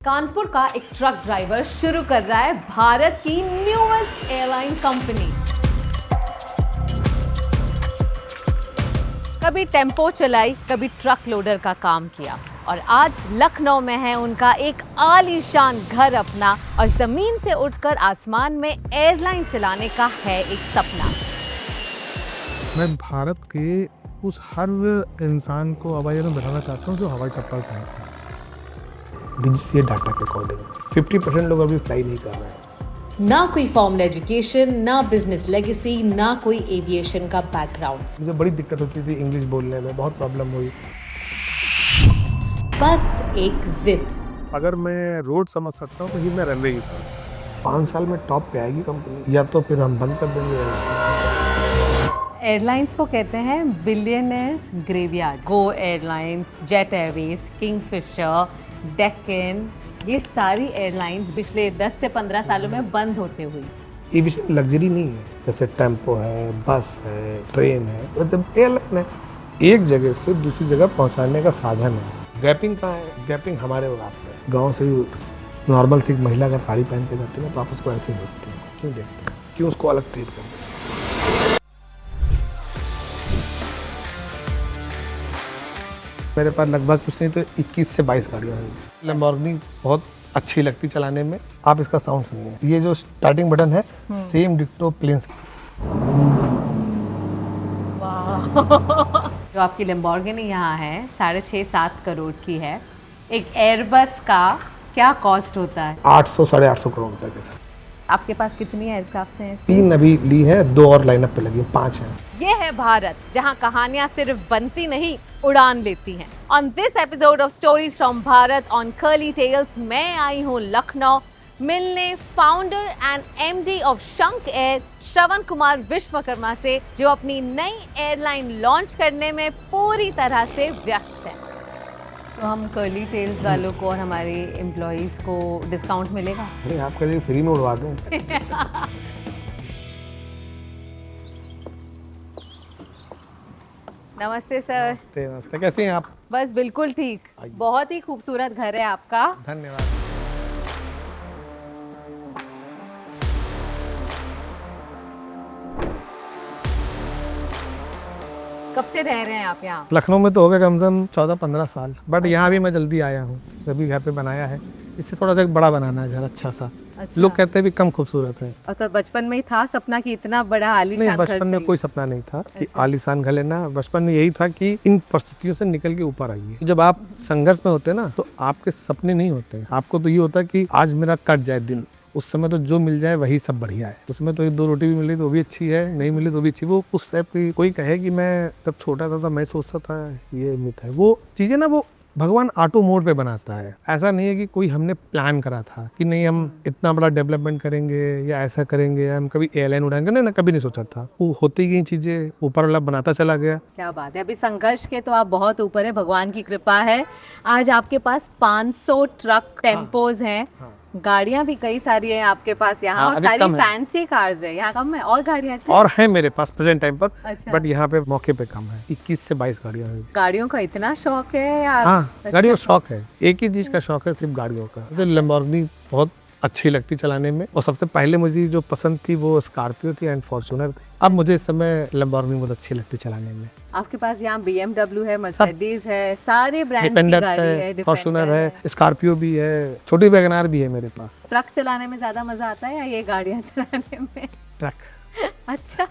कानपुर का एक truck driver शुरू कर रहा है भारत की न्यूएस्ट एयरलाइन कंपनी। कभी टेम्पो चलाई, कभी ट्रक लोडर का काम किया और आज लखनऊ में है उनका एक आलीशान घर अपना और जमीन से उठकर आसमान में एयरलाइन चलाने का है एक सपना। मैं भारत के उस हर इंसान को हवाई जहाज में बैठाना चाहता हूँ जो हवाई चप्पल पहनता है। डीजीसीए डाटा के अकॉर्डिंग 50% लोग अभी फ्लाई नहीं कर रहे हैं। ना कोई फॉर्मल एजुकेशन, ना बिजनेस लेगेसी, ना कोई एविएशन का बैकग्राउंड। मुझे बड़ी दिक्कत होती थी इंग्लिश बोलने में, बहुत प्रॉब्लम हुई। बस एक जिद। अगर मैं रोड समझ सकता हूँ तो ये मैं रनवे ही समझ सकता हूँ। 5 साल में टॉप पे आएगी कंपनी, या तो फिर हम बंद कर देंगे। एयरलाइंस को कहते हैं billionaires graveyard. Go Airlines, Jet Airways, Kingfisher, Deccan, ये सारी एयरलाइंस पिछले 10 से 15 सालों में बंद होते हुई। एविएशन लग्जरी नहीं है, जैसे टेम्पो है, बस है, ट्रेन है। मतलब एयरलाइन है, एक जगह से दूसरी जगह पहुंचाने का साधन है। गैपिंग कहाँ है? गैपिंग हमारे और आप में। गाँव से नॉर्मल सी एक महिला अगर साड़ी पहन के जाती है ना, तो आप उसको ऐसे देखते हैं। क्यों देखते हैं? क्यों उसको अलग ट्रीट करते हैं? मेरे पास लगभग कुछ नहीं तो 21 से 22 गाड़ियाँ होंगी। लैम्बोर्गिनी बहुत अच्छी लगती चलाने में। आप इसका साउंड सुनिए, ये जो स्टार्टिंग बटन है सेम डिक्टो प्लेन्स। जो आपकी लैम्बोर्गिनी यहाँ है 6.5-7 करोड़ की है। एक एयरबस का क्या कॉस्ट होता है? 800-850 करोड़ रुपए के साथ। आपके पास कितनी एयरक्राफ्ट हैं? 3 अभी ली है, 2 और लाइनअप पे लगी है, 5 हैं। ये है भारत, जहाँ कहानियां सिर्फ बनती नहीं, उड़ान लेती हैं। On this episode of stories from Bharat on Curly Tales, मैं आई हूँ लखनऊ मिलने founder and MD of Shankh Air Shravan Kumar Vishwakarma से, जो अपनी नई एयरलाइन लॉन्च करने में पूरी तरह से व्यस्त है। तो हम कर्ली टेल्स वालों को और हमारे एम्प्लॉइज को डिस्काउंट मिलेगा? अरे आप कभी फ्री में उड़वा दें। नमस्ते सर। नमस्ते, कैसे हैं आप? बस बिल्कुल ठीक। बहुत ही खूबसूरत घर है आपका। धन्यवाद। कब से रह रहे हैं आप यहाँ? लखनऊ में तो हो गया कम से कम 14-15 साल, बट यहाँ भी मैं जल्दी आया हूँ। जब घर पे बनाया है, इससे थोड़ा सा बड़ा बनाना है, घर अच्छा सा। अच्छा। लोग कहते हैं भी कम खूबसूरत है। और तो बचपन में ही था सपना कि इतना बड़ा आलीशान नहीं, घर बचपन में चाहिए? कोई सपना नहीं था कि अच्छा। आलीशान घर लेना। बचपन में यही था कि इन परिस्थितियों से निकल के ऊपर आइए। जब आप संघर्ष में होते हैं ना, तो आपके सपने नहीं होते। आपको तो ये होता है कि आज मेरा कट जाए दिन। उस समय तो जो मिल जाए वही सब बढ़िया है। उसमें तो 2 रोटी भी मिली तो वो भी अच्छी है, नहीं मिली तो भी अच्छी। वो उस टाइप की कोई कहे कि मैं तब छोटा था तो मैं सोचता था, ये मिथ है। वो चीज़ें ना, वो भगवान ऑटो मोड पे बनाता है। ऐसा नहीं है कि कोई हमने प्लान करा था कि नहीं हम इतना बड़ा डेवलपमेंट करेंगे या ऐसा करेंगे या हम कभी एयरलाइन उड़ाएंगे। नहीं ना, कभी नहीं सोचा था। वो होती गई चीज़ें, ऊपर वाला बनाता चला गया। क्या बात है। अभी संघर्ष के तो आप बहुत ऊपर है, भगवान की कृपा है। आज आपके पास 500 ट्रक टेम्पोज हैं। गाड़ियां भी कई सारी हैं आपके पास यहाँ। और सारी फैंसी कार्स है यहाँ। कम है और गाड़ियां और है मेरे पास प्रेजेंट टाइम पर। अच्छा। बट यहाँ पे मौके पे कम है। 21 से 22 गाड़ियाँ हैं। गाड़ियों का इतना शौक है या? हाँ, गाड़ियों का शौक है। एक ही चीज़ का शौक है, सिर्फ गाड़ियों का। मुझे लैम्बोर्गिनी बहुत अच्छी लगती चलाने में, और सबसे पहले मुझे जो पसंद थी वो स्कॉर्पियो थी एंड फॉर्च्यूनर थी। अब मुझे इस समय लैम्बोर्गिनी बहुत अच्छी लगती चलाने में। आपके पास यहाँ BMW है, मर्सिडीज है, सारे ब्रांड की डिफेंडर गाड़ी है, है, फॉर्च्यूनर है, स्कॉर्पियो भी है, छोटी वैगनआर भी है मेरे पास। ट्रक चलाने में ज्यादा मजा आता है या ये गाड़ियाँ चलाने में? ट्रक। अच्छा।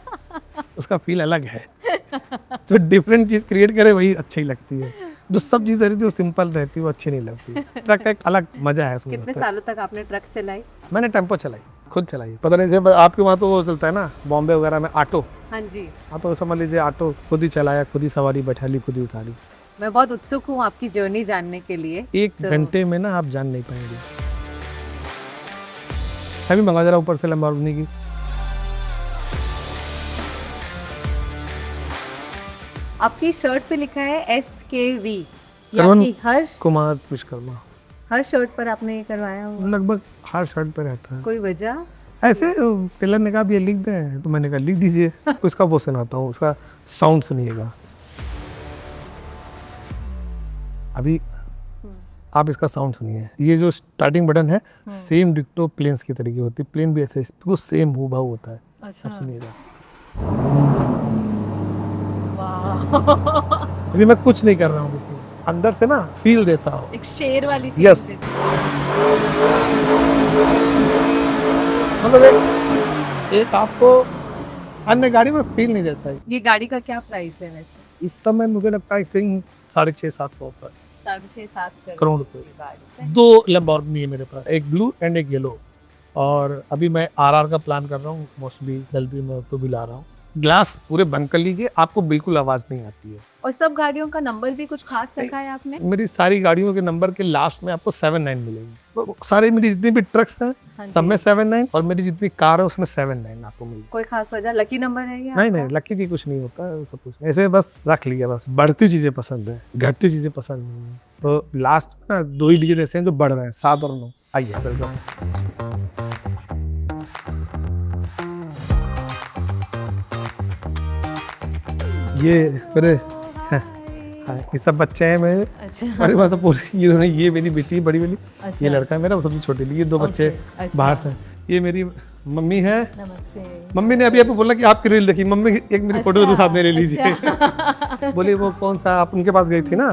उसका फील अलग है। जो डिफरेंट चीज क्रिएट करे वही अच्छी लगती है। जो सब चीजें रहती है वो सिंपल रहती है, वो अच्छी नहीं लगती। ट्रक का एक अलग मजा है उसमें। कितने सालों तक आपने ट्रक चलाई? मैंने टेम्पो चलाई, खुद चलाई। पता नहीं जब आपके वहाँ तो वो चलता है ना, बॉम्बे वगैरह में ऑटो। हाँ जी। हाँ, तो समझ लीजिए ऑटो खुद ही चलाया, खुद ही सवारी बैठा ली, खुद ही उतारी। मैं बहुत उत्सुक हूँ आपकी जर्नी जानने के लिए। 1 घंटे में ना आप जान नहीं पाएंगे। अभी मंगा जरा ऊपर से लैम्बोर्गिनी की। आपकी शर्ट पे लिखा है SKV। श्रवण हर्ष कुमार विश्वकर्मा। हर शर्ट पर आपने ये करवाया हुआ? लगभग हर शर्ट पे रहता है। कोई वजह? ऐसे टेलर ने कहा ये लिख दें, तो मैंने कहा लिख दीजिए। उसका वो सुनाता हूँ, उसका साउंड सुनिएगा। अभी आप इसका साउंड सुनिए, ये जो स्टार्टिंग बटन है सेम डिक्टो प्लेन्स की तरीके होती है, प्लेन भी ऐसे बिल्कुल सेम हूबहू होता है। अच्छा। आप सुनिएगा, वाह। अभी मैं कुछ नहीं कर रहा हूँ, देखिए अंदर से ना फील देता हूँ। एक शेर वाली फील Yes. देती है। मतलब एक आपको अन्य गाड़ी में फील नहीं देता है। ये गाड़ी का क्या प्राइस है वैसे? इस समय मुझे लगता है आई थिंक 6.5-7 करोड़ का, 6.5-7 करोड़ रुपए। की गाड़ी। 2 लैम्बोर्गिनी है मेरे पास, एक ब्लू एंड एक येलो। और अभी मैं आरआर का प्लान कर रहा हूँ, मोस्टली जल्दी मैं उसको भी ला रहा हूँ। ग्लास पूरे बंद कर लीजिए, आपको बिल्कुल आवाज नहीं आती है। और सब गाड़ियों का नंबर भी कुछ खास रखा है आपने? मेरी सारी गाड़ियों के नंबर के लास्ट में आपको 79 मिलेगी। तो सारे मेरी जितनी भी ट्रक्स हैं हाँ जी। सब में 79, और मेरी जितनी कार है उसमें 79 आपको मिलेगी। कोई खास वजह, लकी नंबर है ये नहीं आपका? नहीं, लकी की कुछ नहीं होता है, वो सब कुछ ऐसे बस रख लिया। बस बढ़ती चीजें पसंद है, घटती चीजें पसंद नहीं है। तो लास्ट ना 2 ही डिजिट ऐसे हैं जो बढ़ रहे हैं, 7 और 9। आइए वेलकम। ये मेरे हाँ, ये सब बच्चे हैं मेरे। अच्छा। अरे मतलब पूरी ये मेरी बेटी है बड़ी वाली, अच्छा। ये लड़का है मेरा, वो सबसे छोटे लिए 2 बच्चे अच्छा। बाहर से। ये मेरी मम्मी है। नमस्ते। मम्मी ने अभी आपको बोला कि आपकी रील देखी, मम्मी एक मेरी फोटो जरूर साथ में ले लीजिए। अच्छा। बोले वो कौन सा, आप उनके पास गई थी ना,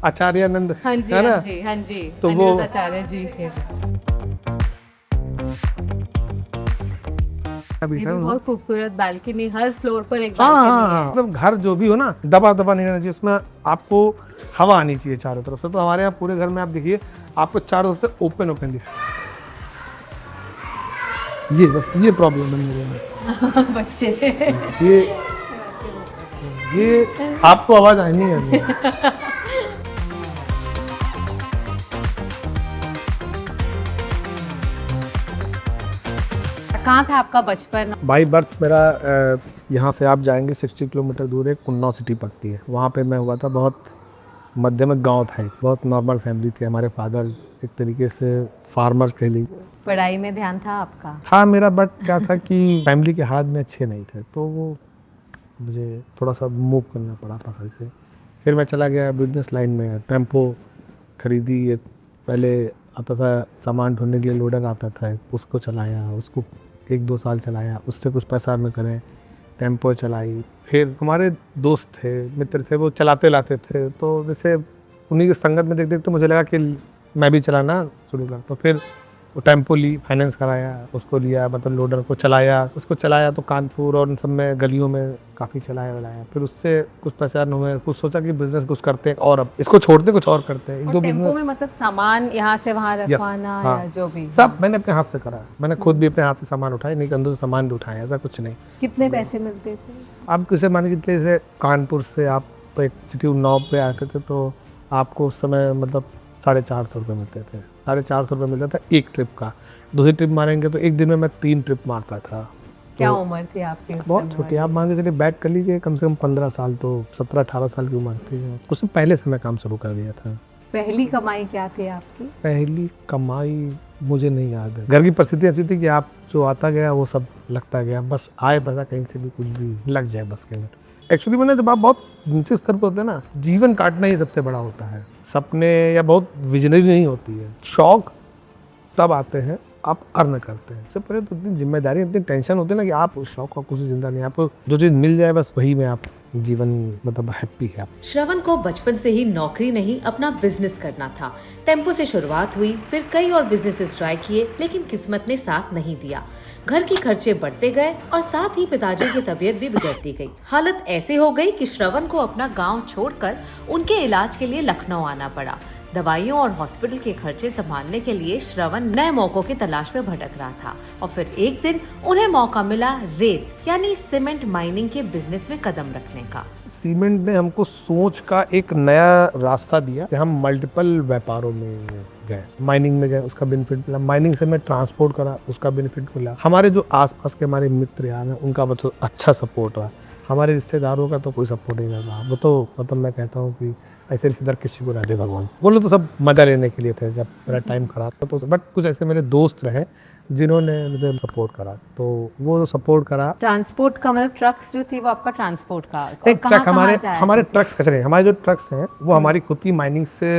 आचार्यानंद, हाँ जी, है ना? हाँ जी, हाँ जी। तो वो- अनिरुद्ध आचार्य जी के। अभी ये है भी वो। बहुत खूबसूरत बालकनी, हर फ्लोर पर एक हाँ हाँ बालकनी हाँ, मतलब घर जो भी हो ना दबा दबा नहीं रहना चाहिए, उसमें आपको हवा आनी चाहिए चारों तरफ से। तो हमारे यहाँ पूरे घर में आप देखिए, आपको चारों तरफ से ओपन ओपन दिख, ये बस ये प्रॉब्लम है मेरे में। है। बच्चे। ये आपको आवाज आई नहीं है। कहाँ था आपका बचपन? बाई बर्थ मेरा यहाँ से आप जाएंगे 60 किलोमीटर दूर एक उन्नाव सिटी पड़ती है, वहाँ पे मैं हुआ था। बहुत मध्यम गांव था, एक बहुत नॉर्मल फैमिली थी। हमारे फादर एक तरीके से फार्मर कह लीजिए। पढ़ाई में ध्यान था आपका? था मेरा, बट क्या था कि फैमिली के हाथ में अच्छे नहीं थे, तो वो मुझे थोड़ा सा मूव करना पड़ा पकड़ से। फिर मैं चला गया बिजनेस लाइन में, टेम्पो खरीदी। एक पहले आता था सामान ढूंढने के लिए, लोडर आता था, उसको चलाया, उसको 1-2 साल चलाया, उससे कुछ पैसा में करें, टेम्पो चलाई। फिर हमारे दोस्त थे, मित्र थे, वो चलाते लाते थे, तो जैसे उन्हीं की संगत में देख देख तो मुझे लगा कि मैं भी चलाना शुरू कर। तो फिर वो टेम्पो ली, फाइनेंस कराया, उसको लिया, मतलब लोडर को चलाया, उसको चलाया तो कानपुर और उन सब में गलियों में काफ़ी चलाया वलाया। फिर उससे कुछ पैसे अर्न हुए, कुछ सोचा कि बिजनेस कुछ करते हैं, और अब इसको छोड़ते कुछ और करते हैं। 1-2 टेम्पो बिजनेस में मतलब सामान यहाँ से वहाँ रखवाना हाँ। या जो भी? सब मैंने अपने हाथ से करा। मैंने खुद भी अपने हाथ से सामान उठाए, नहीं कंधों से सामान भी उठाया, ऐसा कुछ नहीं। कितने पैसे मिलते थे? आप किसे मान के चलिए, जैसे कानपुर से आप तो एक सिटी उन्नाव पे आते थे, तो आपको उस समय मतलब 450 रुपये मिलते थे। 450 रुपये मिलता था एक ट्रिप का। दूसरी ट्रिप मारेंगे तो एक दिन में मैं 3 ट्रिप मारता था। क्या उम्र थी आपकी उस बहुत समय छोटी, वाली? आप मान के चलिए बैक कर लीजिए, कम से कम 15 साल, तो 17-18 साल की उम्र थी। उसमें पहले से मैं काम शुरू कर दिया था। पहली कमाई क्या थी आपकी? पहली कमाई मुझे नहीं याद है। घर की परिस्थिति ऐसी थी कि आप जो आता गया वो सब लगता गया, बस आए बसा कहीं से भी कुछ भी लग जाए बस के अंदर। एक्चुअली मैंने जब आप बहुत नीचे स्तर पर होते हैं ना, जीवन काटना ही सबसे बड़ा होता है। सपने या बहुत विजनरी नहीं होती है, शौक तब आते हैं आप अर्न करते हैं। इससे पहले तो इतनी जिम्मेदारी, इतनी टेंशन होती है ना कि आप उस शौक का कुछ जिंदा नहीं, आपको जो चीज़ मिल जाए बस वही में आप जीवन मतलब हैप्पी है आप। श्रवण को बचपन से ही नौकरी नहीं अपना बिजनेस करना था। टेम्पो से शुरुआत हुई, फिर कई और बिजनेसेस ट्राई किए, लेकिन किस्मत ने साथ नहीं दिया। घर की खर्चे बढ़ते गए और साथ ही पिताजी की तबीयत भी बिगड़ती गई। हालत ऐसी हो गई कि श्रवण को अपना गांव छोड़कर उनके इलाज के लिए लखनऊ आना पड़ा। दवाइयों और हॉस्पिटल के खर्चे संभालने के लिए श्रवण नए मौकों की तलाश में भटक रहा था, और फिर एक दिन उन्हें मौका मिला रेत यानी सीमेंट माइनिंग के बिजनेस में कदम रखने का। सीमेंट ने हमको सोच का एक नया रास्ता दिया कि हम मल्टीपल व्यापारों में गए। माइनिंग में गए, उसका बेनिफिट मिला। माइनिंग से मैं ट्रांसपोर्ट करा, उसका बेनिफिट मिला। हमारे जो आसपास के हमारे मित्र यार हैं, उनका मतलब अच्छा सपोर्ट हुआ। हमारे रिश्तेदारों का तो कोई सपोर्ट नहीं करता। वो तो मतलब मैं कहता हूँ कि ऐसे रिश्तेदार किसी को ना दे भगवान। बोलो तो सब मजा लेने के लिए थे जब मेरा टाइम खराब था तो, बट कुछ ऐसे मेरे दोस्त रहे जिन्होंने मुझे सपोर्ट करा, तो वो सपोर्ट करा। ट्रांसपोर्ट का मतलब ट्रक्स जो थी वो आपका ट्रांसपोर्ट का एक ट्रक हमारे ट्रक्स कैसे नहीं, हमारे जो ट्रक्स हैं वो हमारी खुद की माइनिंग से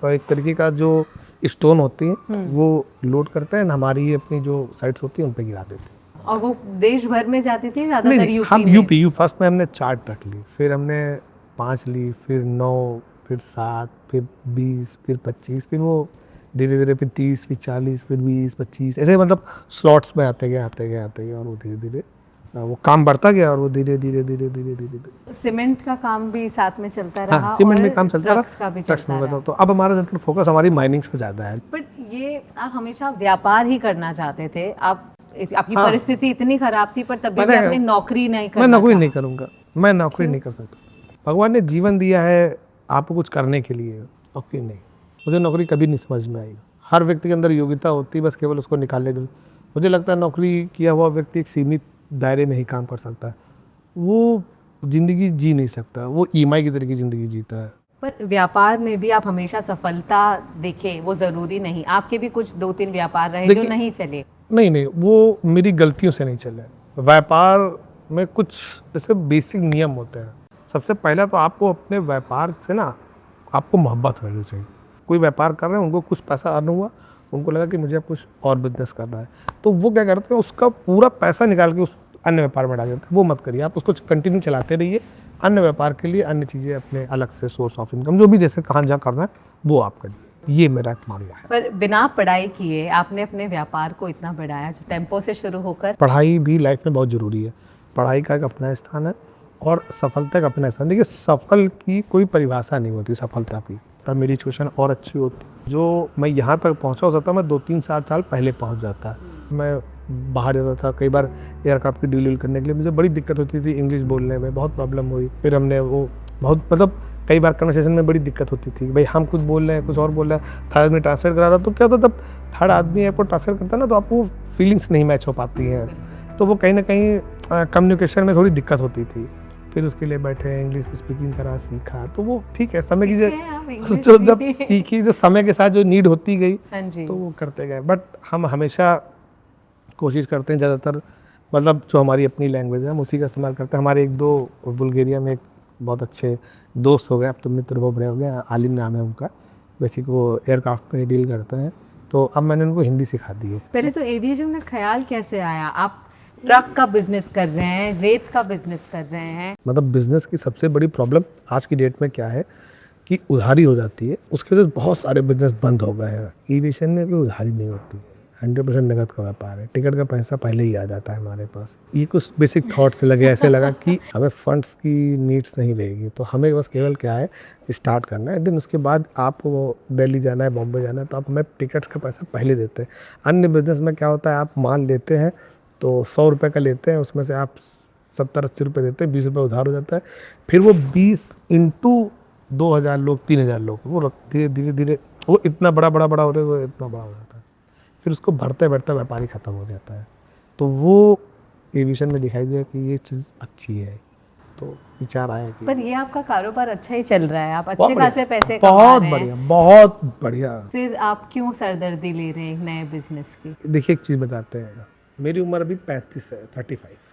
एक तरीके का जो स्टोन होती है वो लोड करते हैं, हमारी अपनी जो साइट्स होती है उन पे गिरा देते हैं। और वो देश भर में जाती थी ज्यादातर नहीं, यूपी हम में? यूपी फर्स्ट में हमने 4 ट्रक ली, फिर हमने 5 ली, फिर 9, फिर 7, फिर 20, फिर 25, फिर वो धीरे धीरे फिर 30, फिर 40, फिर 20, 25 ऐसे मतलब स्लॉट्स में आते गए और वो धीरे धीरे वो काम बढ़ता गया और वो धीरे। सीमेंट का काम भी साथ में चलता रहा। हाँ, सीमेंट में और काम चलता ट्रक्स का भी चलता रहा। तो अब हमारा ज़्यादातर फोकस हमारी माइनिंग्स पे ज़्यादा है। बट ये आप हमेशा व्यापार ही करना चाहते थे, आपकी हाँ। परिस्थिति इतनी खराब थी पर तभी भी मैंने- आपने नौकरी नहीं मैं करना नौकरी चाहा। नहीं करूँगा, मैं नौकरी नहीं कर सकता। भगवान ने जीवन दिया है आपको कुछ करने के लिए, नौकरी नहीं। मुझे नौकरी कभी नहीं समझ में आई। हर व्यक्ति के अंदर योग्यता होती है, बस केवल उसको निकालने दो। मुझे लगता है नौकरी किया हुआ व्यक्ति एक सीमित दायरे में ही काम कर सकता है, वो ज़िंदगी जी नहीं सकता, वो ईएमआई की तरह की ज़िंदगी जीता है। पर व्यापार में भी आप हमेशा सफलता देखे वो जरूरी नहीं, आपके भी कुछ 2-3 व्यापार रहे जो देखिए- नहीं चले। नहीं, वो मेरी गलतियों से नहीं चले। व्यापार में कुछ जैसे बेसिक नियम होते हैं। सबसे पहला तो आपको अपने व्यापार से ना आपको मोहब्बत होनी चाहिए। कोई व्यापार कर रहे हैं, उनको कुछ पैसा अर्न हुआ, उनको लगा कि मुझे अब कुछ और बिजनेस करना है, तो वो क्या करते हैं उसका पूरा पैसा निकाल के उस अन्य व्यापार में डाल देते हैं। वो मत करिए, आप उसको कंटिन्यू चलाते रहिए। अन्य व्यापार के लिए अन्य चीज़ें अपने अलग से सोर्स ऑफ इनकम जो भी जैसे कहाँ जहाँ करना है वो आप करिए। ये मेरा एक मामला है। पर बिना पढ़ाई किए आपने अपने व्यापार को इतना बढ़ाया, जो टेम्पो से शुरू होकर। पढ़ाई भी लाइफ में बहुत ज़रूरी है। पढ़ाई का एक अपना स्थान है और सफलता का अपना स्थान। देखिए, सफल की कोई परिभाषा नहीं होती सफलता की। तब मेरी सिचुएशन और अच्छी होती, जो मैं यहाँ तक पहुँचा हो सकता मैं 2-3 साल पहले पहुँच जाता। मैं बाहर जाता था कई बार एयरक्राफ्ट की डील करने के लिए, मुझे बड़ी दिक्कत होती थी इंग्लिश बोलने में, बहुत प्रॉब्लम हुई। फिर हमने वो बहुत मतलब कई बार कन्वर्सेशन में बड़ी दिक्कत होती थी, भाई हम कुछ बोल रहे हैं कुछ और बोल रहा है, थर्ड आदमी ट्रांसलेट करा रहा, तो क्या होता जब थर्ड आदमी आपको ट्रांसलेट करता है ना तो आपको फीलिंग्स नहीं मैच हो पाती हैं, तो वो कहीं ना कहीं कम्युनिकेशन में थोड़ी दिक्कत होती थी। फिर उसके लिए बैठे इंग्लिश स्पीकिंग करा, सीखा, तो वो ठीक है समय की जो जब सीखी, जो समय के साथ जो नीड होती गई तो वो करते गए। बट हम हमेशा कोशिश करते हैं ज़्यादातर मतलब जो हमारी अपनी लैंग्वेज है हम उसी का इस्तेमाल करते हैं। हमारे 1-2 बुल्गारिया में एक बहुत अच्छे दोस्त हो गए, अब तो मित्र बहुत बड़े हो गए, आलिम नाम है उनका, बेसिक वो एयरक्राफ्ट पे डील करते हैं, तो अब मैंने उनको हिंदी सिखा दी है। पहले तो एविएशन में ख्याल कैसे आया? आप ट्रक का बिजनेस कर रहे हैं, रेत का बिजनेस कर रहे हैं। मतलब बिजनेस की सबसे बड़ी प्रॉब्लम आज की डेट में क्या है कि उधारी हो जाती है, उसके वजह से बहुत सारे बिजनेस बंद हो गए हैं। एविएशन में कोई उधारी नहीं होती है, 100% नगद का व्यापार है। टिकट का पैसा पहले ही आ जाता है हमारे पास। ये कुछ बेसिक थॉट से लगे, ऐसे लगा कि हमें फंड्स की नीड्स नहीं रहेगी, तो हमें बस केवल क्या है स्टार्ट करना है। देन उसके बाद आपको दिल्ली जाना है, बॉम्बे जाना है, तो आप हमें टिकट्स का पैसा पहले देते हैं। अन्य बिजनेस में क्या होता है, आप माल लेते हैं तो 100 रुपये का लेते हैं, उसमें से आप 70-80 रुपये देते हैं, 20 रुपये उधार हो जाता है। फिर वो 20 × 2000 लोग, 3000 लोग, वो धीरे धीरे वो इतना बड़ा होता है, वो इतना बड़ा हो जाता है। फिर उसको बढ़ते व्यापारी ख़त्म हो जाता है। तो वो एविएशन में दिखाई दिया कि ये चीज़ अच्छी है, तो विचार आया कि पर ये आपका कारोबार अच्छा ही चल रहा है, आप बहुत अच्छे खासे बढ़िया, पैसे कमा बहुत रहे हैं। बढ़िया, बहुत बढ़िया। फिर आप क्यों सरदर्दी ले रहे हैं एक नए बिजनेस की? देखिए एक चीज़ बताते हैं, मेरी उम्र अभी 35 है,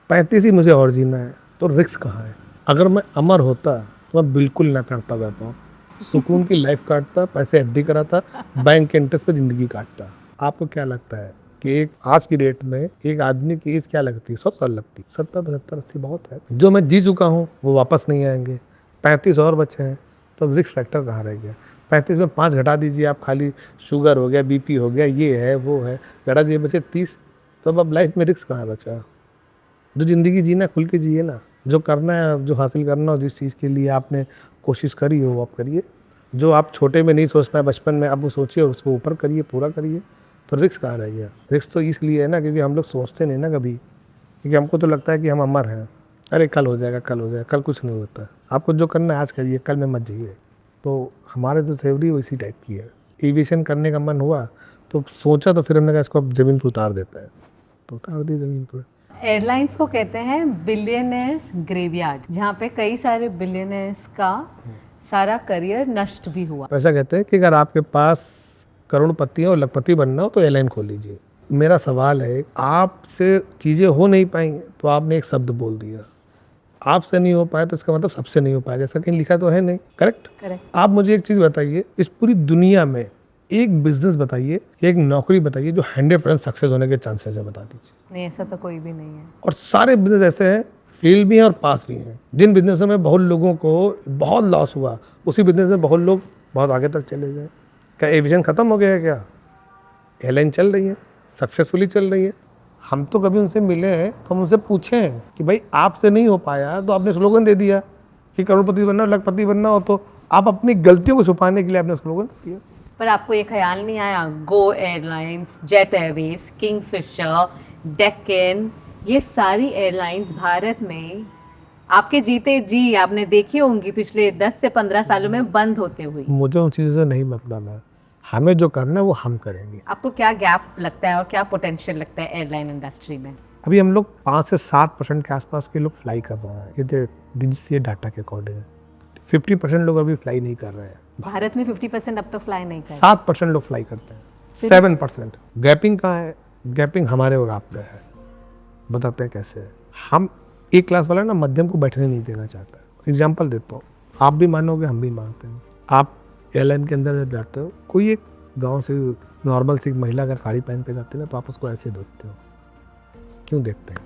35 ही मुझे और जीना है, तो रिस्क कहाँ है? अगर मैं अमर होता तो मैं बिल्कुल ना करता व्यापार, सुकून की लाइफ काटता, पैसे एफडी कराता, बैंक के इंटरेस्ट पे ज़िंदगी काटता। आपको क्या लगता है कि एक आज की डेट में एक आदमी की एज क्या लगती है? 100 साल लगती है। 70, 75, 80 बहुत है। जो मैं जी चुका हूँ वो वापस नहीं आएंगे। 35 और बचे हैं, तो रिस्क फैक्टर कहाँ रह गया? 35 में 5 घटा दीजिए आप, खाली शुगर हो गया, बीपी हो गया, ये है वो है, घटा दीजिए, बचे 30, तो अब लाइफ में रिस्क कहाँ बचा? जो ज़िंदगी जीना खुल के जिए ना, जो करना है, जो हासिल करना हो, जिस चीज़ के लिए आपने कोशिश करी हो वो आप करिए। जो आप छोटे में नहीं सोच पाए बचपन में, अब वो सोचिए और उसको ऊपर करिए, पूरा करिए। तो रिस्क कहाँ रह गया? रिस्क तो इसलिए है ना क्योंकि हम लोग सोचते नहीं ना कभी, क्योंकि हमको तो लगता है कि हम अमर हैं, अरे कल हो जाएगा, कल हो जाएगा, कल कुछ नहीं होता। आपको जो करना है आज करिए, कल में मत जाइए। तो हमारे जो थ्योरी वैसी टाइप की है। एविएशन करने का मन हुआ तो सोचा, तो फिर हमने कहा इसको अब ज़मीन पर उतार देता है, तो उतार दी ज़मीन पर। एयरलाइंस को कहते हैं बिलियनर्स ग्रेवयार्ड, जहाँ पे कई सारे बिलियनर्स का सारा करियर नष्ट भी हुआ। ऐसा कहते हैं कि अगर आपके पास करोड़पति और लखपति बनना हो तो एयरलाइन खोल लीजिए। मेरा सवाल है, आपसे चीज़ें हो नहीं पाएंगी तो आपने एक शब्द बोल दिया, आपसे नहीं हो पाया तो इसका मतलब सबसे नहीं हो पाएगा, ऐसा कहीं लिखा तो है नहीं। करेक्ट। आप मुझे एक चीज़ बताइए, इस पूरी दुनिया में एक बिजनेस बताइए, एक नौकरी बताइए जो 100% सक्सेस होने के चांसेस है, बता दीजिए। नहीं, ऐसा तो कोई भी नहीं है। और सारे बिजनेस ऐसे हैं, फेल भी हैं और पास भी हैं। जिन बिजनेसों में बहुत लोगों को बहुत लॉस हुआ, उसी बिजनेस में बहुत लोग बहुत आगे तक चले गए। क्या एविएशन खत्म हो गया है क्या? एयरलाइन चल रही है, सक्सेसफुली चल रही है। हम तो कभी उनसे मिले हैं तो हम उनसे पूछे हैं कि भाई आपसे नहीं हो पाया तो आपने स्लोगन दे दिया कि करोड़पति बनना हो, लखपति बनना हो, तो आप अपनी गलतियों को छुपाने के लिए आपने स्लोगन दे दिया। पर आपको ये ख्याल नहीं आया, Go Airlines, Jet Airways, Kingfisher, Deccan, ये सारी एयरलाइंस भारत में आपके जीते जी आपने देखी होंगी पिछले 10 से 15 सालों में बंद होते हुए। मुझे उन चीज़ों से नहीं मतलब है, हमें जो करना है वो हम करेंगे। आपको क्या गैप लगता है और क्या पोटेंशियल लगता है एयरलाइन इंडस्ट्री में? अभी हम लोग 5 से 7% के आसपास के लोग फ्लाई कर रहे हैं, ये DGCA डाटा के अकॉर्डिंग। 50% लोग अभी फ्लाई नहीं कर रहे हैं। भारत में 50% अब तो फ्लाई नहीं कर। 7% लोग फ्लाई करते हैं, 7%। गैपिंग कहाँ है? गैपिंग हमारे और आप पे है। बताते हैं कैसे है। हम एक क्लास वाला ना मध्यम को बैठने नहीं देना चाहता है। एग्जाम्पल देता हूँ, आप भी मानोगे हम भी मानते हैं। आप एयरलाइन के अंदर जब जाते हो, कोई एक गांव से नॉर्मल सी महिला अगर साड़ी पहन के जाती है ना, तो आप उसको ऐसे देखते हो। क्यों देखते हैं?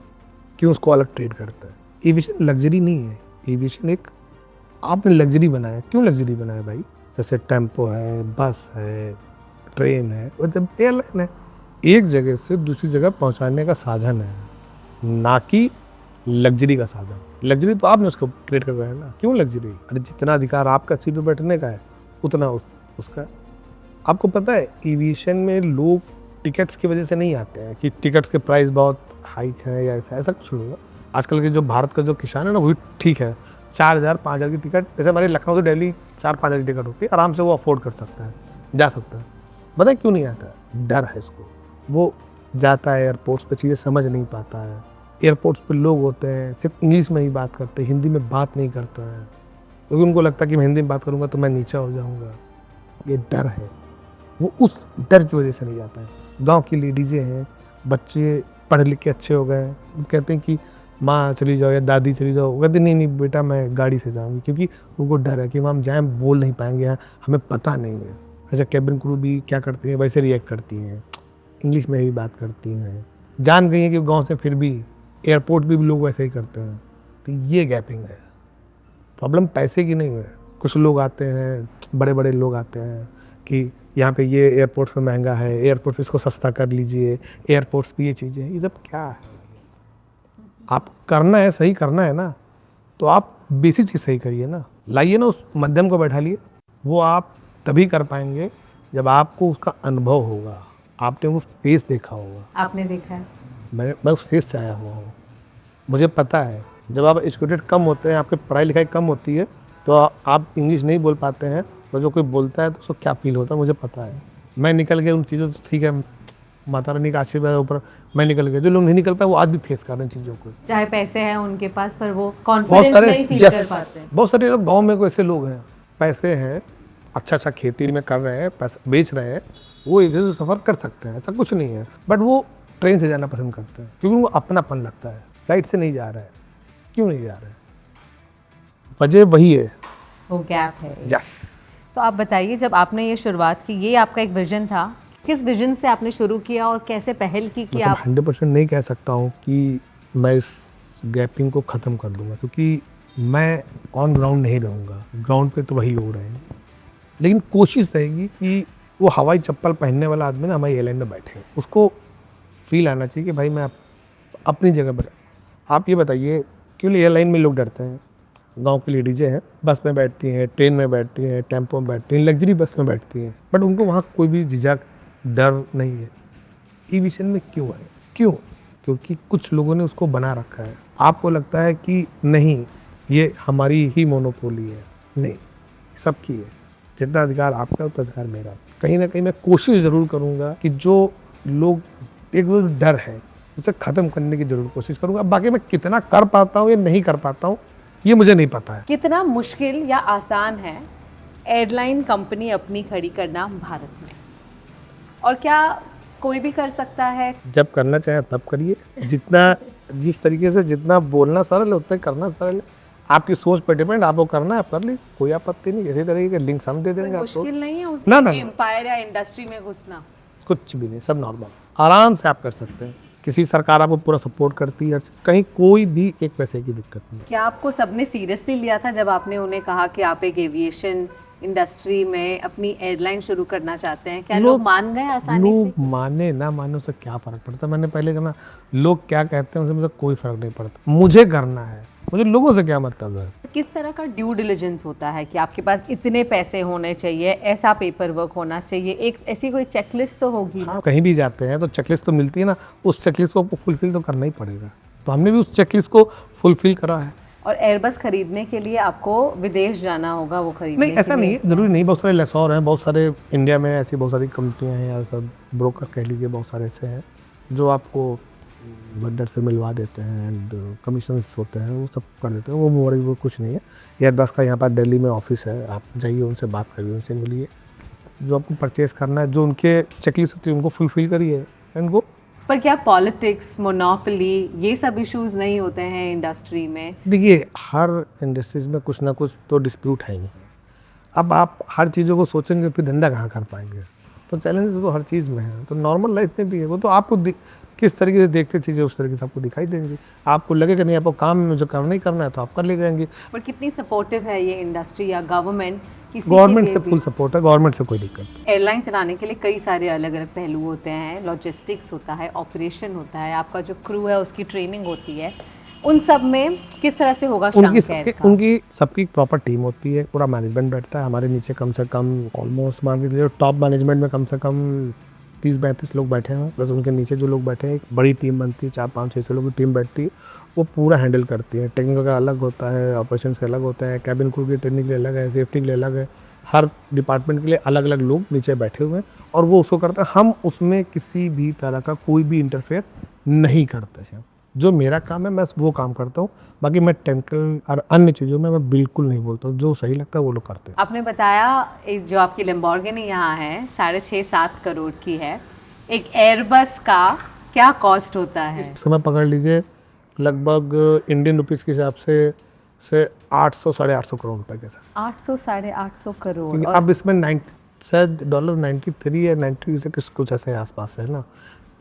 क्यों उसको अलग ट्रीट करते हैं? एविएशन लग्जरी नहीं है, एविएशन एक आपने लग्जरी बनाया। क्यों लग्जरी बनाया भाई? जैसे टेम्पो है, बस है, ट्रेन है, और जब एयरलाइन है, एक जगह से दूसरी जगह पहुंचाने का साधन है, ना कि लग्जरी का साधन। लग्जरी तो आपने उसको ट्रेड कर रहे हैं ना। क्यों लग्जरी? अरे जितना अधिकार आपका सीट पे बैठने का है उतना उसका। आपको पता है एविएशन में लोग टिकट्स की वजह से नहीं आते हैं कि टिकट्स के प्राइस बहुत हाइक है या ऐसा कुछ नहीं है। आजकल के जो भारत का जो किसान है ना, वो भी ठीक है, 4000 5000 की टिकट, जैसे हमारे लखनऊ से दिल्ली 4-5 की टिकट होती है, आराम से वो अफोर्ड कर सकता है, जा सकता है। पता है क्यों नहीं आता है? डर है इसको। वो जाता है एयरपोर्ट्स पे, चीज़ें समझ नहीं पाता है। एयरपोर्ट्स पे लोग होते हैं सिर्फ इंग्लिश में ही बात करते हैं, हिंदी में बात नहीं करते हैं, क्योंकि उनको लगता है कि मैं हिंदी में बात करूँगा तो मैं नीचा हो जाऊँगा। ये डर है, वो उस डर की वजह से नहीं जाता है। गाँव की लेडीज़ें हैं, बच्चे पढ़े लिख के अच्छे हो गए, वो कहते हैं कि माँ चली जाओ या दादी चली जाओ, वो कहते नहीं बेटा मैं गाड़ी से जाऊँगी, क्योंकि उनको डर है कि वहाँ हम जाएँ बोल नहीं पाएंगे, हमें पता नहीं है। अच्छा, कैबिन क्रू भी क्या करती है, वैसे रिएक्ट करती हैं, इंग्लिश में ही बात करती हैं, जान गई हैं कि गाँव से, फिर भी एयरपोर्ट भी लोग वैसे ही करते हैं। तो ये गैपिंग है। प्रॉब्लम पैसे की नहीं है। कुछ लोग आते हैं, बड़े बड़े लोग आते हैं कि यहाँ पे ये एयरपोर्ट पे महंगा है, एयरपोर्ट पे इसको सस्ता कर लीजिए, एयरपोर्ट्स पे ये चीज़ें, ये सब क्या है? आप करना है, सही करना है ना, तो आप बेसिक चीज़ सही करिए ना, लाइए ना, उस मध्यम को बैठा लिए। वो आप तभी कर पाएंगे जब आपको उसका अनुभव होगा, आपने वो फेस देखा होगा। आपने देखा है? मैं उस फेस से आया हुआ हूँ, मुझे पता है। जब आप एजुकेटेड कम होते हैं, आपकी पढ़ाई लिखाई कम होती है, तो आप इंग्लिश नहीं बोल पाते हैं, तो जो कोई बोलता है तो उसको क्या फील होता है मुझे पता है। मैं निकल गया उन चीज़ों से, ठीक है, माता रानी का आशीर्वाद ऊपर मैं निकल गया। जो लोग नहीं निकल पाए वो आज भी फेस कर रहे हैं चीज़ों को। चाहे पैसे हैं उनके पास, पर वो कॉन्फिडेंस नहीं फील कर पाते हैं। बहुत सारे गाँव में कोई ऐसे लोग हैं, पैसे हैं, अच्छा खेती में कर रहे हैं, पैसा बेच रहे हैं, वो एक जगह से सफ़र कर सकते हैं, ऐसा कुछ नहीं है, बट वो ट्रेन से जाना पसंद करते हैं क्योंकि वो अपनापन लगता है। फ्लाइट से नहीं जा रहा है, क्यों नहीं जा रहा है? वजह वही है, वो गैप है। यस। तो आप बताइए, जब आपने ये शुरुआत की, ये आपका एक विजन था, किस विजन से आपने शुरू किया और कैसे पहल की कि आप? 100% नहीं कह सकता हूँ कि मैं इस गैपिंग को ख़त्म कर दूंगा, क्योंकि मैं ऑन ग्राउंड नहीं रहूँगा, ग्राउंड पे तो वही हो रहे हैं, लेकिन कोशिश रहेगी कि वो हवाई चप्पल पहनने वाला आदमी ना हमारी एयरलाइन में बैठे, उसको फील आना चाहिए कि भाई मैं अपनी जगह पर। आप ये बताइए क्यों एयरलाइन में लोग डरते हैं? गांव की लेडीज़ें हैं, बस में बैठती हैं, ट्रेन में बैठती हैं, टेम्पो में बैठती हैं, लग्जरी बस में बैठती हैं, बट उनको वहाँ कोई भी झिझक डर नहीं है। एविएशन में क्यों है? क्यों? क्योंकि कुछ लोगों ने उसको बना रखा है। आपको लगता है कि नहीं ये हमारी ही मोनोपोली है, नहीं, सबकी है। जितना अधिकार आपका उतना अधिकार मेरा। कहीं ना कहीं मैं कोशिश ज़रूर करूँगा कि जो लोग, एक वो डर है उसे ख़त्म करने की जरूर कोशिश करूँगा। बाकी मैं कितना कर पाता हूँ या नहीं कर पाता हूँ ये मुझे नहीं पता है। कितना मुश्किल या आसान है एयरलाइन कंपनी अपनी खड़ी करना भारत में, और क्या कोई भी कर सकता है? जब करना चाहे तब करिए, जिस तरीके से जितना बोलना सरल है उतना करना सरल है। आपकी सोच पर डिपेंड, आपको करना है आप कर लीजिए, कोई आपत्ति नहीं। इसी तरीके के लिंक्स हम दे देंगे आपको। मुश्किल नहीं है उस ना एम्पायर या इंडस्ट्री में घुसना? कुछ भी नहीं, सब नॉर्मल, आराम से आप कर सकते हैं। किसी सरकार आपको पूरा सपोर्ट करती है, कहीं कोई भी एक पैसे की दिक्कत नहीं। क्या आपको सबने सीरियसली लिया था जब आपने उन्हें कहा कि आप एक एविएशन इंडस्ट्री में अपनी एयरलाइन शुरू करना चाहते हैं? क्या लोग मान गए आसानी से? लोग माने ना माने उससे क्या फर्क पड़ता। मैंने पहले कहना, लोग क्या कहते हैं उससे मुझे कोई फर्क नहीं पड़ता। मुझे करना है, मुझे लोगों से क्या मतलब है। किस तरह का ड्यू डिलिजेंस होता है कि आपके पास इतने पैसे होने चाहिए, ऐसा पेपर वर्क होना चाहिए, एक ऐसी कोई चेकलिस्ट तो होगी? हाँ, कहीं भी जाते हैं तो चेकलिस्ट तो मिलती है ना, उस चेकलिस्ट को आपको फुलफिल तो करना ही पड़ेगा। तो हमने भी उस चेकलिस्ट को फुलफिल करा है। और एयरबस खरीदने के लिए आपको विदेश जाना होगा वो खरीदने नहीं, ऐसा नहीं है, जरूरी नहीं। बहुत सारे लेसोर हैं, बहुत सारे इंडिया में ऐसी बहुत सारी कंपनियां हैं या सब ब्रोकर कह लीजिए, बहुत सारे ऐसे हैं जो आपको वेंडर से मिलवा देते हैं एंड कमीशंस होते हैं, वो सब कर देते हैं। वो कुछ नहीं है। एयरबस का यहाँ पर दिल्ली में ऑफिस है, आप जाइए उनसे बात करिए, उनसे मिलिए, जो आपको परचेज़ करना है, जो उनके चेकलिस्ट होती है उनको फुलफिल करिए एंड गो। पर क्या पॉलिटिक्स, मोनोपोली, ये सब इश्यूज नहीं होते हैं इंडस्ट्री में? देखिए, हर इंडस्ट्रीज में कुछ ना कुछ तो डिस्प्यूट है ही। अब आप हर चीज़ों को सोचेंगे फिर धंधा कहाँ कर पाएंगे। तो चैलेंजेस तो हर चीज़ में है, तो नॉर्मल लाइफ में भी है। वो तो आपको किस तरीके से देखते चीज़ें उस तरीके से आपको दिखाई देंगी। आपको लगेगा नहीं आपको काम में जो करना ही करना है तो आप कर ले जाएंगे। पर कितनी सपोर्टिव है ये इंडस्ट्री या गवर्नमेंट? गवर्नमेंट से फुल सपोर्ट है, गवर्नमेंट से कोई दिक्कत नहीं। एयरलाइन चलाने के लिए कई सारे अलग अलग पहलू होते हैं, लॉजिस्टिक्स होता है, ऑपरेशन होता है, आपका जो क्रू है उसकी ट्रेनिंग होती है, उन सब में किस तरह से होगा? उनकी सबकी प्रॉपर टीम होती है, पूरा मैनेजमेंट बैठता है। हमारे नीचे कम से कम ऑलमोस्ट मान के चलिए टॉप मैनेजमेंट में कम से कम 30-32 लोग बैठे हैं, प्लस उनके नीचे जो लोग बैठे हैं एक बड़ी टीम बनती है, 4-5-6 लोगों की टीम बैठती है, वो पूरा हैंडल करती है। टेक्निकल का अलग होता है, ऑपरेशन से अलग होता है, कैबिन क्रू की ट्रेनिंग के लिए अलग है, सेफ्टी के लिए अलग है। हर डिपार्टमेंट के लिए अलग अलग लोग नीचे बैठे हुए हैं और वो उसको करते हैं। हम उसमें किसी भी तरह का कोई भी इंटरफेयर नहीं करते हैं। जो मेरा काम है मैं वो काम करता हूँ, बाकी मैं टेक्निकल और अन्य चीज़ों में मैं बिल्कुल नहीं बोलता हूँ। जो सही लगता है वो लोग करते हैं। आपने बताया जो आपकी लैम्बोर्गिनी यहाँ है 6.5-7 करोड़ की है, एक एयरबस का क्या कॉस्ट होता है? इस समय पकड़ लीजिए लगभग इंडियन रुपीज़ के हिसाब से 800-850 करोड़ रुपए के साथ। 800-850 करोड़। क्योंकि अब इसमें $93 या 90 से कुछ ऐसे आसपास है ना।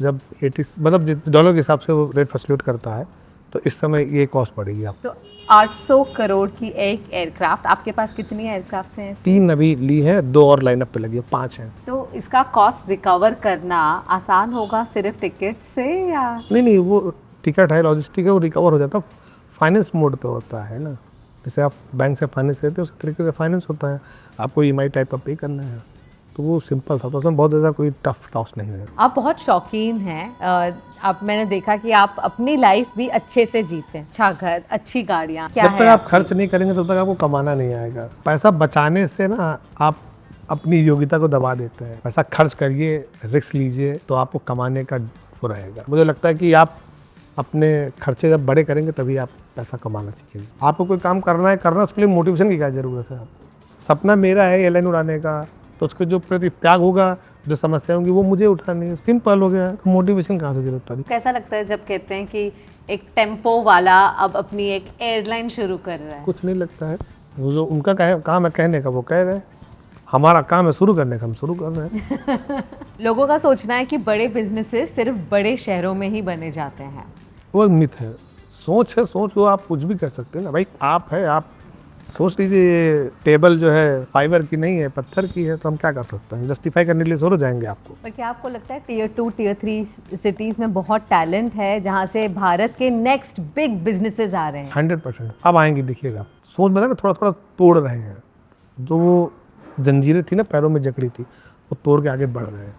जब 80 मतलब डॉलर के हिसाब से वो रेट फ्लक्चुएट करता है, तो इस समय ये कॉस्ट पड़ेगी आप। तो 800 करोड़ की एक एयरक्राफ्ट, आपके पास कितनी एयरक्राफ्ट हैं? 3 अभी ली हैं, 2 और लाइनअप पे लगी है, 5 हैं। तो इसका कॉस्ट रिकवर करना आसान होगा सिर्फ टिकट से या? नहीं, वो टिकट है, लॉजिस्टिक है, वो रिकवर हो जाता है। फाइनेंस मोड पे होता है ना, जैसे आप बैंक से फाइनेंस लेते हैं उसी तरीके से फाइनेंस होता है। आपको EMI टाइप का पे करना है, तो वो सिंपल था, तो उसमें बहुत ज़्यादा कोई टफ टास्क नहीं है। आप बहुत शौकीन हैं। आप मैंने देखा कि आप अपनी लाइफ भी अच्छे से जीते हैं, अच्छा घर, अच्छी गाड़ियाँ। जब तक आप खर्च नहीं करेंगे तब तक आपको कमाना नहीं आएगा। पैसा बचाने से ना आप अपनी योग्यता को दबा देते हैं। पैसा खर्च करिए, रिस्क लीजिए, तो आपको कमाने का वो रहेगा। मुझे लगता है कि आप अपने खर्चे जब बड़े करेंगे तभी आप पैसा कमाना सीखेंगे। आपको कोई काम करना है, उसके लिए मोटिवेशन की क्या ज़रूरत है? सपना मेरा है एयरलाइन उड़ाने का, तो उसके जो प्रति त्याग होगा, जो समस्या होंगी वो मुझे उठानी है। सिंपल हो गया, तो मोटिवेशन कहाँ से जरूरत पड़ी? कैसा लगता है जब कहते हैं कि एक टेम्पो वाला अब अपनी एक एयरलाइन शुरू कर रहा है? कुछ नहीं लगता है, वो जो उनका काम है कहने का वो कह रहे हैं, हमारा काम है शुरू करने का, हम शुरू कर रहे हैं। लोगों का सोचना है कि बड़े बिजनेसेस सिर्फ बड़े शहरों में ही बने जाते हैं। वो एक मिथ है, सोच है, सोच को आप कुछ भी कर सकते हैं ना भाई। आप सोच लीजिए, टेबल जो है फाइबर की नहीं है, पत्थर की है, तो हम क्या कर सकते हैं? जस्टिफाई करने के लिए जरूर जाएंगे आपको। पर क्या आपको लगता है Tier 2, Tier 3 सिटीज़ में बहुत टैलेंट है जहाँ से भारत के नेक्स्ट बिग बिजनेसेस आ रहे हैं? 100% अब आएंगे, देखिएगा। सोच में ना थोड़ा थोड़ा तोड़ रहे हैं, जो वो जंजीरें थी ना पैरों में जकड़ी थी, वो तोड़ के आगे बढ़ रहे हैं।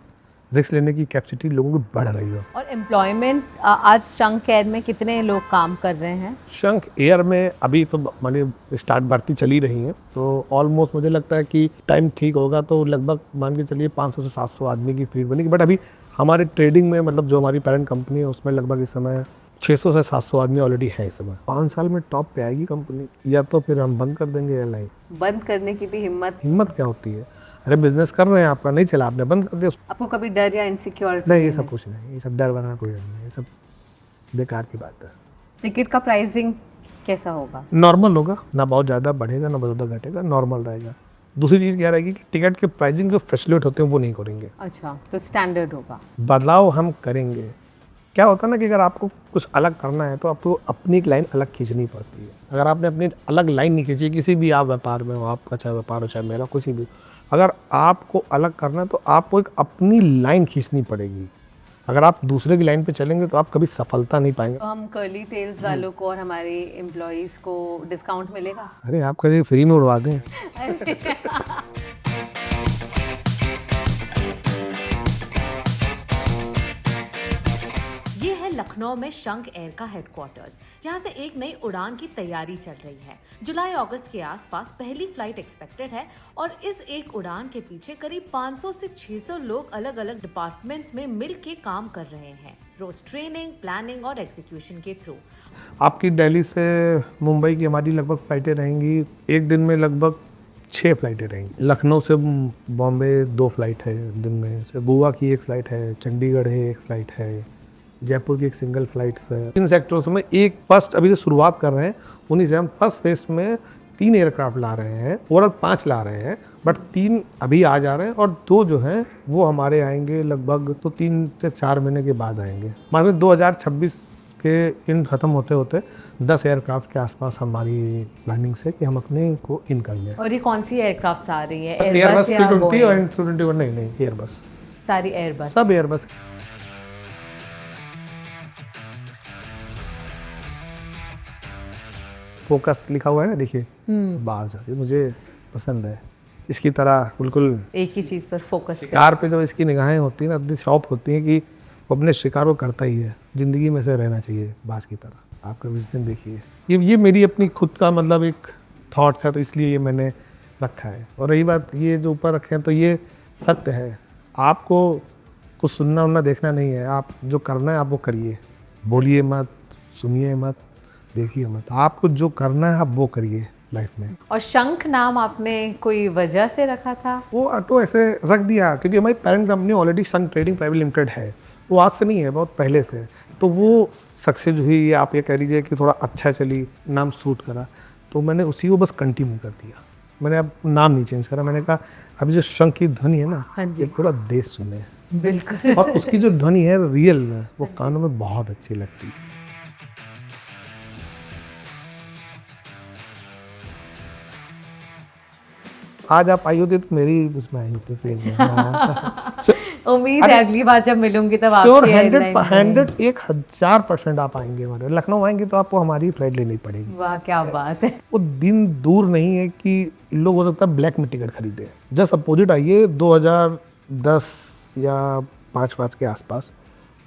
रिस्क लेने की कैपेसिटी लोगों की बढ़ रही है। और एम्प्लॉयमेंट आज शंख एयर में कितने लोग काम कर रहे हैं? शंख एयर में अभी तो माने स्टार्ट भर्ती चली रही है, तो ऑलमोस्ट मुझे लगता है कि टाइम ठीक होगा तो लगभग मान के चलिए 500 से 700 आदमी की फील्ड बनेगी। बट अभी हमारे ट्रेडिंग में मतलब जो हमारी पेरेंट कंपनी है उसमें लगभग इस समय 600 से 700 आदमी ऑलरेडी है इस समय। 5 साल में टॉप पे आएगी कंपनी, या तो फिर हम बंद कर देंगे एयरलाइन। बंद करने की भी हिम्मत क्या होती है? अरे बिजनेस कर रहे हैं, आपका नहीं चला, आपने बंद कर दिया। आपको कभी डर या इनसिक्योरिटी? नहीं, ये सब कुछ नहीं, ये सब डर बना कोई नहीं, ये सब बेकार की बात है। टिकट का प्राइसिंग कैसा होगा? नॉर्मल होगा, ना बहुत ज़्यादा बढ़ेगा ना बहुत ज़्यादा घटेगा, नॉर्मल रहेगा। दूसरी चीज़ क्या रहेगी कि टिकट के प्राइसिंग जो फैसिलिटेट होते हैं वो नहीं करेंगे। अच्छा, तो स्टैंडर्ड होगा। बदलाव हम करेंगे। क्या होता है ना कि अगर आपको कुछ अलग करना है तो आपको अपनी एक लाइन अलग खींचनी पड़ती है। अगर आपने अपनी अलग लाइन नहीं खींची, किसी भी आप व्यापार में हो, आपका चाहे व्यापार हो चाहे मेरा, किसी भी, अगर आपको अलग करना है तो आपको एक अपनी लाइन खींचनी पड़ेगी। अगर आप दूसरे की लाइन पे चलेंगे तो आप कभी सफलता नहीं पाएंगे। तो हम कर्ली टेल्स वालों को और हमारे एम्प्लॉइज को डिस्काउंट मिलेगा? अरे आप कभी फ्री में उड़वा दें। ये है लखनऊ में शंख एयर का हेडक्वार्टर्स, जहां से एक नई उड़ान की तैयारी चल रही है। जुलाई अगस्त के आसपास पहली फ्लाइट एक्सपेक्टेड है और इस एक उड़ान के पीछे करीब 500 से 600 लोग अलग अलग डिपार्टमेंट्स में मिल के काम कर रहे हैं, रोज ट्रेनिंग, प्लानिंग और एग्जीक्यूशन के थ्रू। आपकी दिल्ली से मुंबई की हमारी लगभग फ्लाइटें रहेंगी, एक दिन में लगभग 6 फ्लाइटें रहेंगी। लखनऊ से बॉम्बे 2 फ्लाइट है दिन में, से गोवा की 1 फ्लाइट है, चंडीगढ़ है 1 फ्लाइट है, जयपुर की 1 सिंगल फ्लाइट्स है। इन सेक्टर्स में एक फर्स्ट अभी जो शुरुआत कर रहे हैं उन्हीं से हम फर्स्ट फेज में 3 एयरक्राफ्ट ला रहे हैं, ओवरऑल 5 ला रहे हैं, बट 3 अभी आ जा रहे हैं और 2 जो हैं वो हमारे आएंगे लगभग तो 3 से 4 महीने के बाद आएंगे। मान 2026 के इन ख़त्म होते होते 10 एयरक्राफ्ट के आसपास हमारी प्लानिंग से कि हम अपने को इन कर लें। और ये कौन सी एयरक्राफ्ट आ रही है? एयरबस या 320 और बोइंग? 321 नहीं एयरबस, सारी एयरबस। सब एयरबस। फोकस लिखा हुआ है ना, देखिए बाज, ये मुझे पसंद है। इसकी तरह बिल्कुल एक ही चीज पर फोकस कर। शिकार पे जब इसकी निगाहें होती हैं ना, इतनी शौक होती है कि वो अपने शिकार को करता ही है। ज़िंदगी में से रहना चाहिए बाज की तरह। आपका विजन देखिए, ये मेरी अपनी खुद का मतलब एक थॉट है, तो इसलिए ये मैंने रखा है। और रही बात ये जो ऊपर रखे हैं तो ये सत्य है। आपको कुछ सुनना उनना देखना नहीं है, आप जो करना है आप वो करिए। बोलिए मत, सुनिए मत, देखिए मत, आपको जो करना है आप वो करिए लाइफ में। और शंख नाम आपने कोई वजह से रखा था? वो ऑटो ऐसे रख दिया क्योंकि हमारी पेरेंट कंपनी ऑलरेडी शंख ट्रेडिंग प्राइवेट लिमिटेड है, वो आज से नहीं है, बहुत पहले से। तो वो सक्सेस हुई, आप ये कह लीजिए कि थोड़ा अच्छा चली, नाम सूट करा, तो मैंने उसी को बस कंटिन्यू कर दिया। मैंने अब नाम नहीं चेंज करा। मैंने कहा अभी जो शंख की ध्वनि है ना, ये पूरा देश सुने। बिल्कुल। और उसकी जो ध्वनि है रियल में, वो कानों में बहुत अच्छी लगती है। आज आप आई होती तो मेरी उसमें आई होती। उम्मीद है अगली बार जब मिलूंगी तब श्योर आपकी एयरलाइन 1000% आप आएंगे हमारे लखनऊ आएंगे तो आपको हमारी फ्लाइट लेनी पड़ेगी। वाह क्या बात है। वो दिन दूर नहीं है कि लोग हो सकता है ब्लैक में टिकट खरीदे। जस्ट अपोजिट आइए 2010 या 5 के आसपास,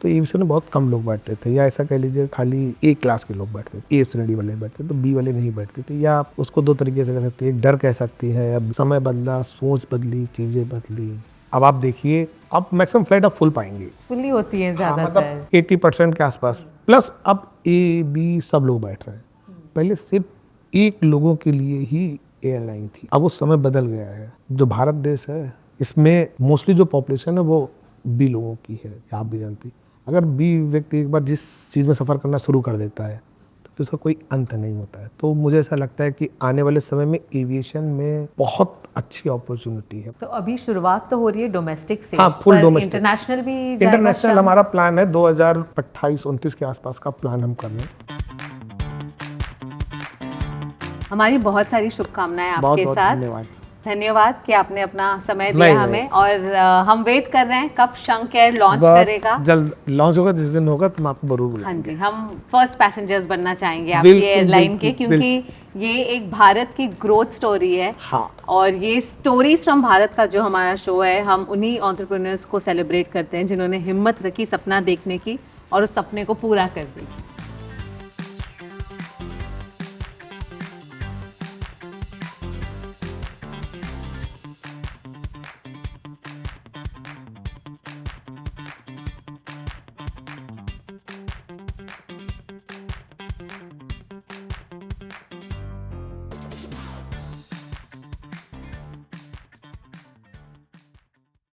तो एविएशन में बहुत कम लोग बैठते थे, या ऐसा कह लीजिए खाली ए क्लास के लोग बैठते थे, ए श्रेणी वाले बैठते थे, तो बी वाले नहीं बैठते थे। या आप उसको 2 तरीके से कह सकते हैं, एक डर कह सकती है। अब समय बदला, सोच बदली, चीज़ें बदली। अब आप देखिए, अब मैक्सिमम फ्लाइट आप फुल पाएंगे, फुल्ली होती है मतलब ज्यादातर। 80% के आसपास, प्लस अब ए बी सब लोग बैठ रहे हैं। पहले सिर्फ एक लोगों के लिए ही एयरलाइन थी, अब वो समय बदल गया है। जो भारत देश है इसमें मोस्टली जो पॉपुलेशन है वो बी लोगों की है, आप भी जानती। अगर बी व्यक्ति एक बार जिस चीज़ में सफ़र करना शुरू कर देता है तो उसका कोई अंत नहीं होता है। तो मुझे ऐसा लगता है कि आने वाले समय में एविएशन में बहुत अच्छी अपॉर्चुनिटी है। तो अभी शुरुआत तो हो रही है डोमेस्टिक से। हाँ, फुल डोमेस्टिक। इंटरनेशनल भी जाएगा? इंटरनेशनल हमारा प्लान है 2028-29 के आसपास का प्लान हम कर रहे हैं। हमारी बहुत सारी शुभकामनाएं आपके बहुत बहुत साथ। धन्यवाद। धन्यवाद कि आपने अपना समय दिया नहीं, हमें। और हम वेट कर रहे हैं कब शंख एयर लॉन्च करेगा। जल्द लॉन्च होगा, जिस दिन होगा तो मैं आपको जरूर बुलाऊंगा। हाँ जी, हम फर्स्ट पैसेंजर्स बनना चाहेंगे आपकी बिल्कुल, एयरलाइन के, बिल्कुल, क्योंकि ये एक भारत की ग्रोथ स्टोरी है। हाँ। और ये स्टोरीज फ्रॉम भारत का जो हमारा शो है, हम उन्हीं एंटरप्रेन्योर्स को सेलिब्रेट करते हैं जिन्होंने हिम्मत रखी सपना देखने की और उस सपने को पूरा कर दी।